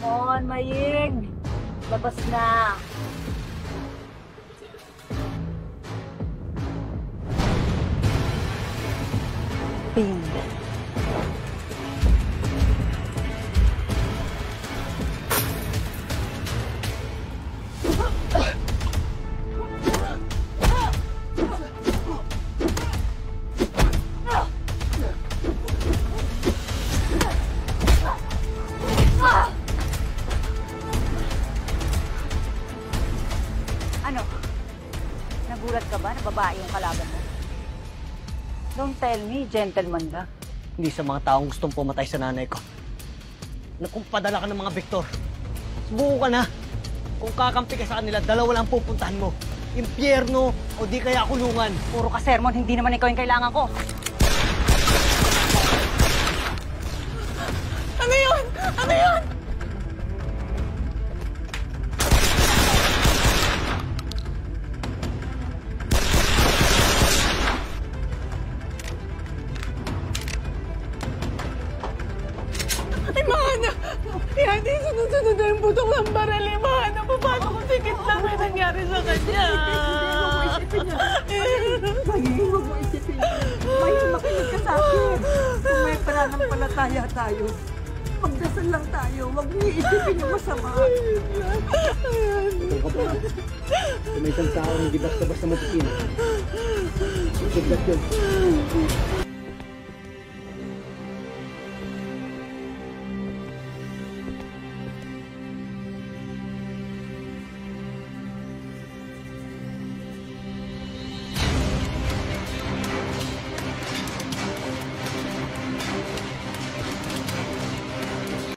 Come on, Maying! Labas na! Ping! Ano? Nagulat ka ba na babae yung kalaban mo? Don't tell me, gentleman ka. Hindi sa mga taong gustong pumatay sa nanay ko. Na kung padala ka ng mga Victor, subuko ka na. Kung kakampi ka sa kanila, dalawa lang pupuntahan mo. Impyerno o di kaya kulungan. Puro ka sermon, hindi naman ikaw yung kailangan ko. Ano yun? Ano yun? Ay, Mahana! Hindi sunod-sunod na yung putok ng baril. Mahana, paano kung sikit lang may nangyari sa kanya? Maying, huwag mo isipin. Maying, makinig ka sa akin. Kung may pananampalataya tayo, magdasal lang tayo. Huwag mo isipin yung masama. Ito ka pa. Kung may isang tao hindi basta-basta matikin. Isip yun.